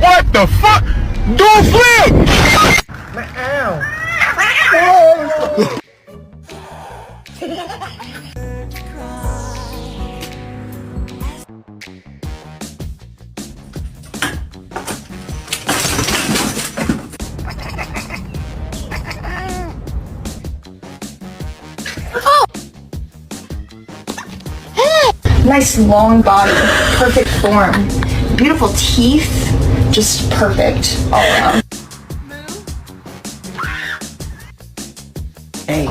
What the fuck? Do a flip! Nice long body, perfect form, beautiful teeth, just perfect all around. Hey.